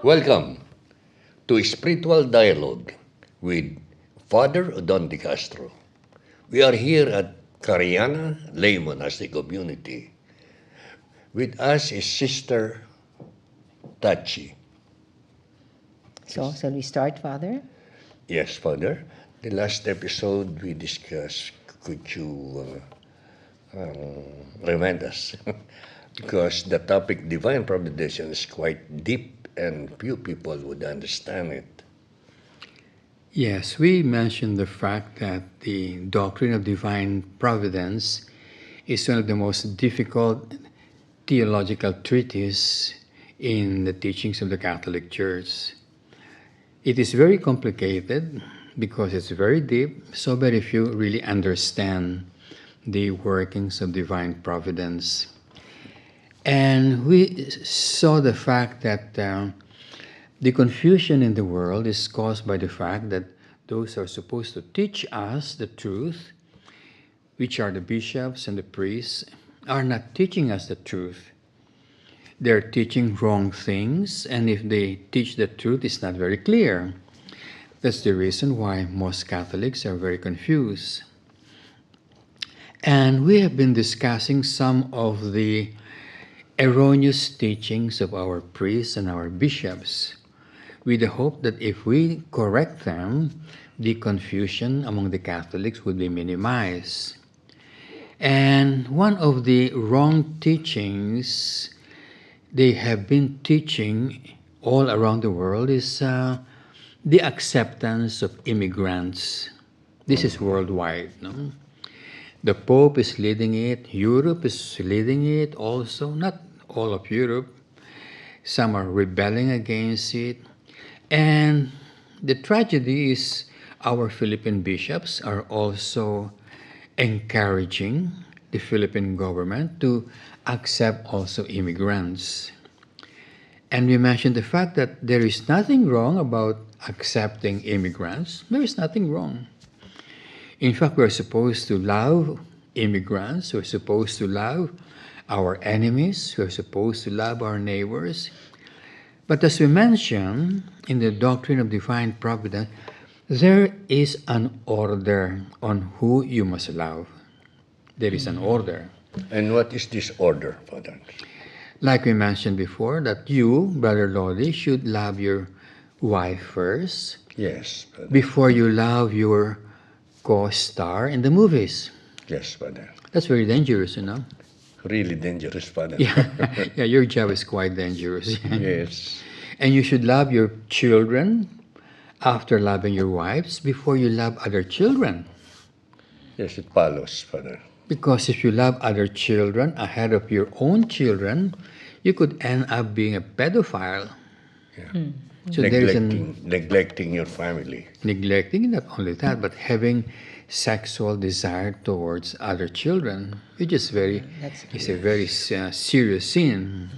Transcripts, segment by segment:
Welcome to Spiritual Dialogue with Father Odon de Castro. We are here at Cariana Lay Monastic Community. With us is Sister Tachi. So, shall we start, Father? Yes, Father. The last episode we discussed, could you remind us? Because the topic divine providence is quite deep and few people would understand it. Yes, we mentioned the fact that the doctrine of divine providence is one of the most difficult theological treatises in the teachings of the Catholic Church. It is very complicated because it's very deep, so very few really understand the workings of divine providence. And we saw the fact that the confusion in the world is caused by the fact that those who are supposed to teach us the truth, which are the bishops and the priests, are not teaching us the truth. They're teaching wrong things, and if they teach the truth, it's not very clear. That's the reason why most Catholics are very confused. And we have been discussing some of the erroneous teachings of our priests and our bishops, with the hope that if we correct them, the confusion among the Catholics would be minimized. And one of the wrong teachings they have been teaching all around the world is the acceptance of immigrants. This is worldwide, no? The Pope is leading it, Europe is leading it also, not all of Europe. Some are rebelling against it. And the tragedy is our Philippine bishops are also encouraging the Philippine government to accept also immigrants. And we mentioned the fact that there is nothing wrong about accepting immigrants. There is nothing wrong. In fact, we're supposed to love immigrants. We're supposed to love our enemies. We're supposed to love our neighbors. But as we mentioned in the doctrine of divine providence, there is an order on who you must love. There is an order. And what is this order, Father? Like we mentioned before, that you, Brother Lodi, should love your wife first Yes, Father. before you love your co-star in the movies. Yes, Father. That's very dangerous, you know? Really dangerous, Father. Yeah, your job is quite dangerous. Yes. And you should love your children after loving your wives before you love other children. Yes, it follows, Father. Because if you love other children ahead of your own children, you could end up being a pedophile. Yeah. So there is Neglecting your family. neglecting, not only that, but having sexual desire towards other children, which is a very serious sin.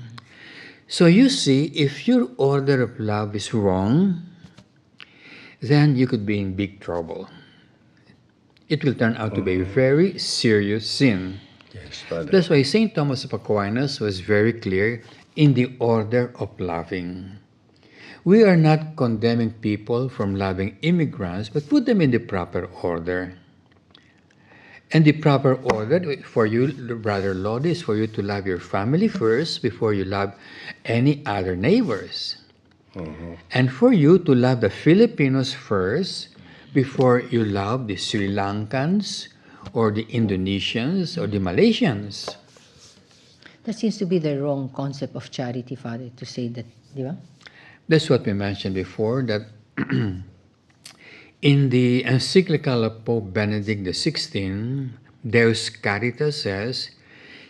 So you see, if your order of love is wrong, then you could be in big trouble. It will turn out to be a very serious sin. Yes, Father. That's why St. Thomas of Aquinas was very clear in the order of loving. We are not condemning people from loving immigrants, but put them in the proper order. And the proper order for you, Brother Lodi, is for you to love your family first before you love any other neighbors. And for you to love the Filipinos first before you love the Sri Lankans or the Indonesians or the Malaysians. That seems to be the wrong concept of charity, Father, to say that, di ba? That's what we mentioned before, that in the encyclical of Pope Benedict XVI, Deus Caritas says,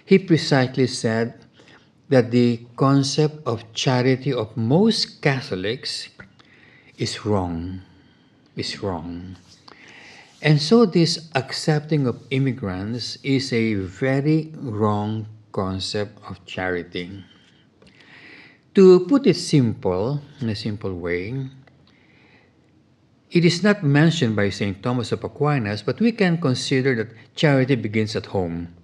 he precisely said that the concept of charity of most Catholics is wrong. And so this accepting of immigrants is a very wrong concept of charity. To put it simple, in a simple way, it is not mentioned by St. Thomas of Aquinas, but we can consider that charity begins at home.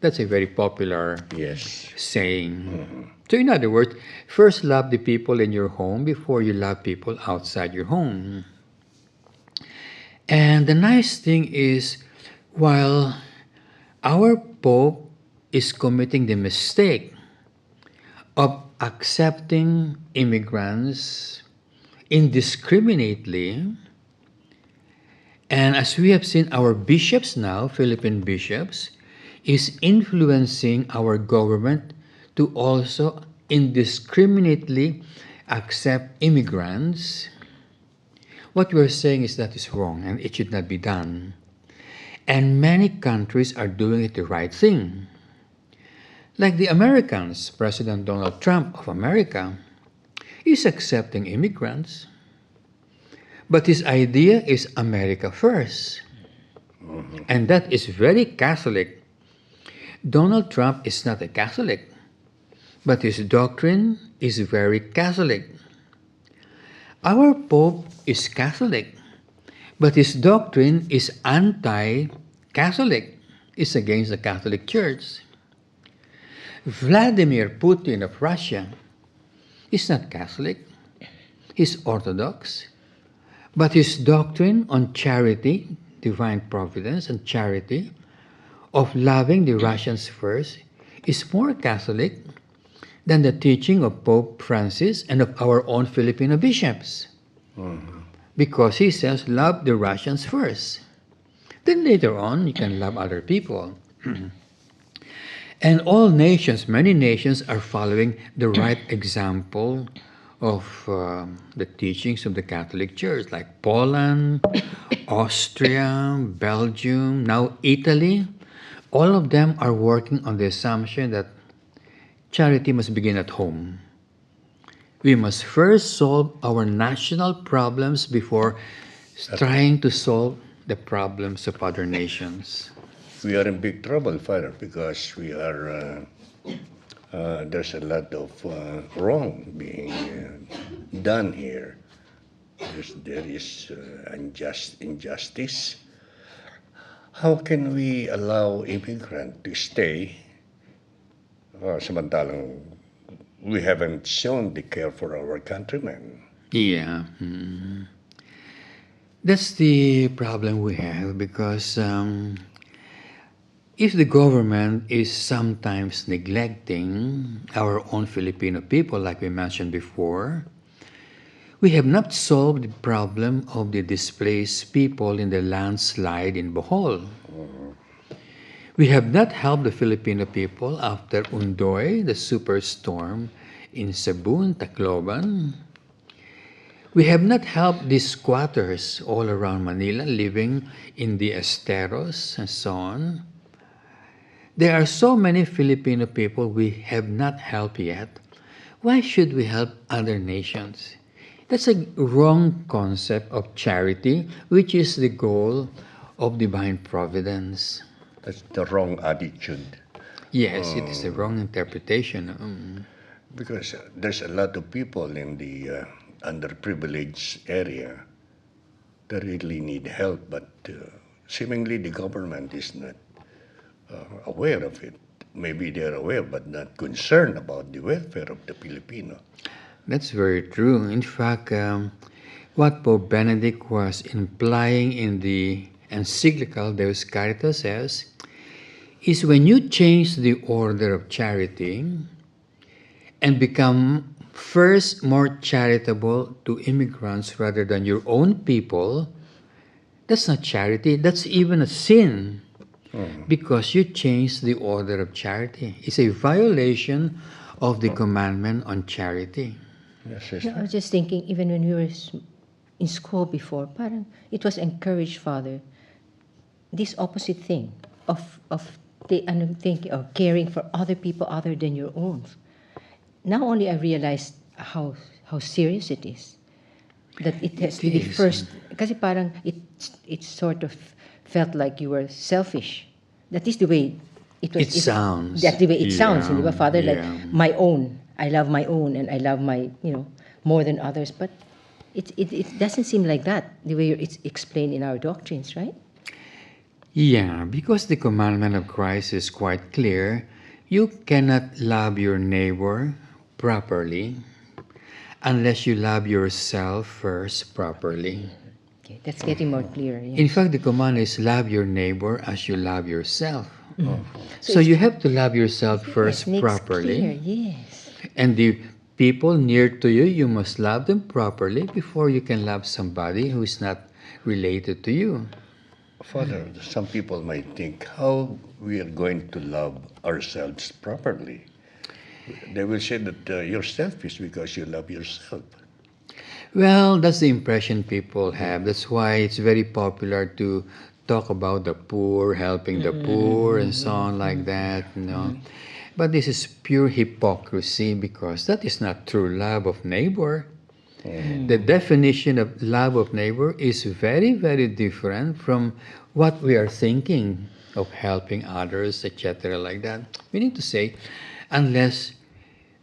That's a very popular Yes. saying. So, in other words, first love the people in your home before you love people outside your home. And the nice thing is, while our Pope is committing the mistake of accepting immigrants indiscriminately, and as we have seen, our bishops now, Philippine bishops, is influencing our government to also indiscriminately accept immigrants. What we're saying is that is wrong and it should not be done. And many countries are doing it the right thing. Like the Americans, President Donald Trump of America is accepting immigrants. But his idea is America first. And that is very Catholic. Donald Trump is not a Catholic, but his doctrine is very Catholic. Our Pope is Catholic, but his doctrine is anti-Catholic. It's against the Catholic Church. Vladimir Putin of Russia is not Catholic. He's Orthodox. But his doctrine on charity, divine providence and charity, of loving the Russians first, is more Catholic than the teaching of Pope Francis and of our own Filipino bishops. Because he says, love the Russians first. Then later on, you can love other people. And all nations, many nations are following the right example of the teachings of the Catholic Church, like Poland, Austria, Belgium, now Italy. All of them are working on the assumption that charity must begin at home. We must first solve our national problems before trying to solve the problems of other nations. We are in big trouble, Father, because we are. There's a lot of wrong being done here. There is injustice. How can we allow immigrant to stay? Samantalang we haven't shown the care for our countrymen. Yeah. That's the problem we have because if the government is sometimes neglecting our own Filipino people, like we mentioned before, we have not solved the problem of the displaced people in the landslide in Bohol. We have not helped the Filipino people after Undoy, the superstorm in Cebu and Tacloban. We have not helped the squatters all around Manila living in the esteros and so on. There are so many Filipino people we have not helped yet. Why should we help other nations? That's a wrong concept of charity, which is the goal of divine providence. That's the wrong attitude. Yes, it is a wrong interpretation. Because there's a lot of people in the underprivileged area that really need help, but seemingly the government is not aware of it. Maybe they're aware, but not concerned about the welfare of the Filipino. That's very true. In fact, what Pope Benedict was implying in the encyclical Deus Caritas says is when you change the order of charity and become first more charitable to immigrants rather than your own people, that's not charity, that's even a sin. Because you change the order of charity. It's a violation of the commandment on charity. Yes, You know, I was just thinking, even when we were in school before, parang it was encouraged, Father, this opposite thing of thinking of caring for other people other than your own. Now only I realized how serious it is. That it has to be is. first. Kasi parang it sort of felt like you were selfish. That is the way it was. It sounds. That's the way it sounds, Yeah, di ba, Father? Like yeah. my own. I love my own, and I love my, more than others. But it doesn't seem like that the way it's explained in our doctrines, right? Yeah, because the commandment of Christ is quite clear. You cannot love your neighbor properly unless you love yourself first properly. Okay, that's getting more clear. In Yes. fact, the command is love your neighbor as you love yourself. So it's- you have to love yourself yes, first makes clear. properly, Yes. and the people near to you, you must love them properly before you can love somebody who is not related to you. Father, some people might think how we are going to love ourselves properly. They will say that you're selfish because you love yourself. Well, that's the impression people have. That's why it's very popular to talk about the poor, helping the poor, and so on like that. But this is pure hypocrisy because that is not true love of neighbor. The definition of love of neighbor is very, very different from what we are thinking of helping others, etc., like that. Meaning to say, unless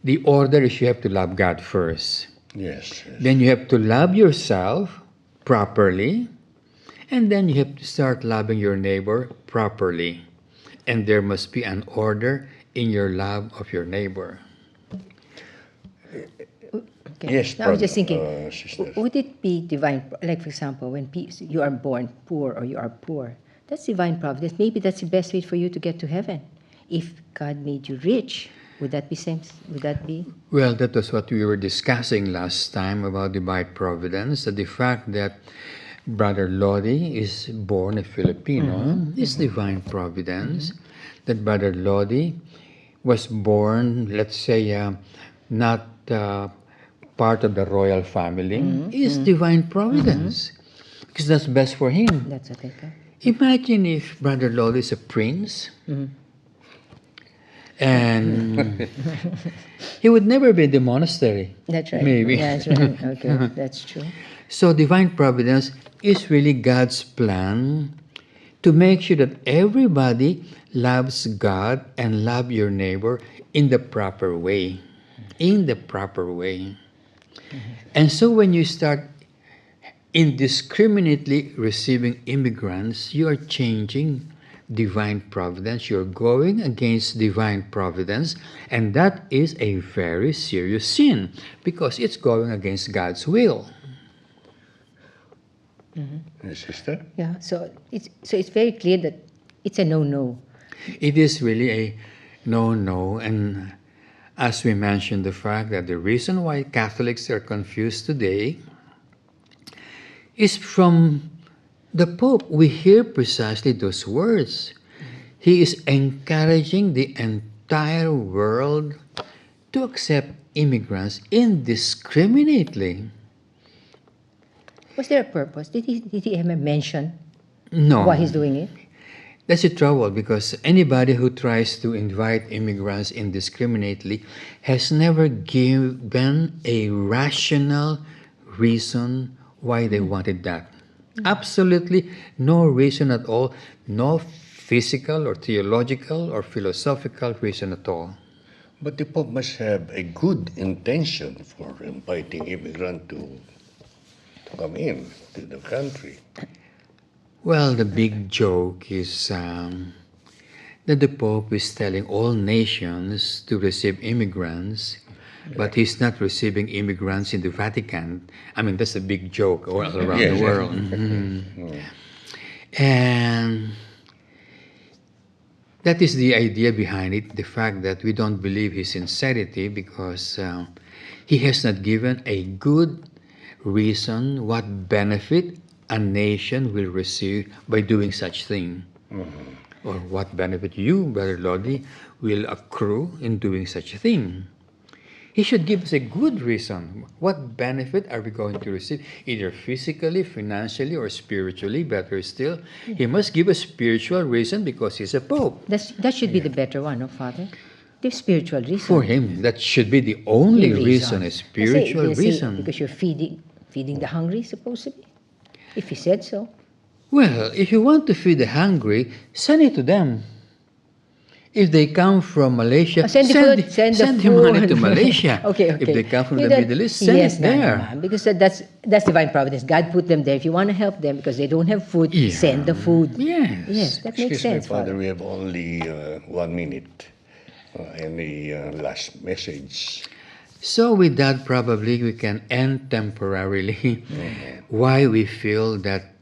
the order is you have to love God first. Yes, yes. Then you have to love yourself properly, and then you have to start loving your neighbor properly. And there must be an order in your love of your neighbor. Okay. Yes, Now I was just brother, thinking, sister. would it be divine, like for example, when you are born poor or you are poor, that's divine providence. Maybe that's the best way for you to get to heaven. If God made you rich, would that be same? Would that be? Well, that was what we were discussing last time about divine providence. That the fact that Brother Lodi is born a Filipino is divine providence. That Brother Lodi was born, let's say, not part of the royal family is divine providence because that's best for him. That's what I thought. Imagine if Brother Lodi is a prince and he would never be in the monastery. That's right. Maybe. That's right. Okay, that's true. So divine providence is really God's plan to make sure that everybody loves God and love your neighbor in the proper way. In the proper way. And so when you start indiscriminately receiving immigrants, you are changing divine providence. You're going against divine providence, and that is a very serious sin because it's going against God's will. Yes, sister? Yeah. So it's very clear that it's a no-no. It is really a no, and as we mentioned, the fact that the reason why Catholics are confused today is from the Pope. We hear precisely those words. He is encouraging the entire world to accept immigrants indiscriminately. Was there a purpose? Did he ever mention No. why he's doing it? That's the trouble because anybody who tries to invite immigrants indiscriminately has never given a rational reason why they wanted that. Absolutely no reason at all, no physical or theological or philosophical reason at all. But the Pope must have a good intention for inviting immigrants to come in to the country. Well, the big joke is that the Pope is telling all nations to receive immigrants, but he's not receiving immigrants in the Vatican. I mean, that's a big joke all around Yes, the yes. world. And that is the idea behind it, the fact that we don't believe his sincerity because he has not given a good reason what benefit a nation will receive by doing such thing. Or what benefit you, Brother Lodi, will accrue in doing such a thing. He should give us a good reason. What benefit are we going to receive, either physically, financially, or spiritually? Better still, he must give a spiritual reason because he's a pope. That should be the better one, no, Father? The spiritual reason. For him, that should be the only reason, a spiritual They say reason. because you're feeding the hungry, supposedly. If he said so. Well, if you want to feed the hungry, send it to them. If they come from Malaysia, Send the food, send the the money food. to Malaysia. Okay. If they come from You the don't- Middle East, send yes, it there. ma'am, because that's divine providence. God put them there. If you want to help them because they don't have food, Yeah. send the food. Yes. Yes, that makes Excuse me, sense, Father, Father. we have only 1 minute. Any last message? So with that, probably we can end temporarily why we feel that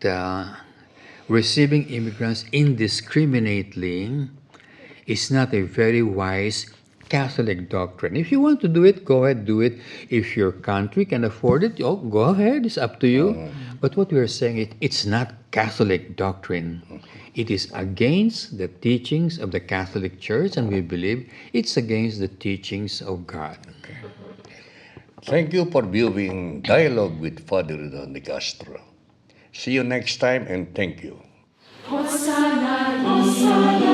receiving immigrants indiscriminately is not a very wise Catholic doctrine. If you want to do it, go ahead, do it. If your country can afford it, oh, go ahead, it's up to you. But what we are saying, it's not Catholic doctrine. It is against the teachings of the Catholic Church, and we believe it's against the teachings of God. Thank you for viewing Dialogue with Father Don de Castro. See you next time and thank you. Hosanna, Hosanna.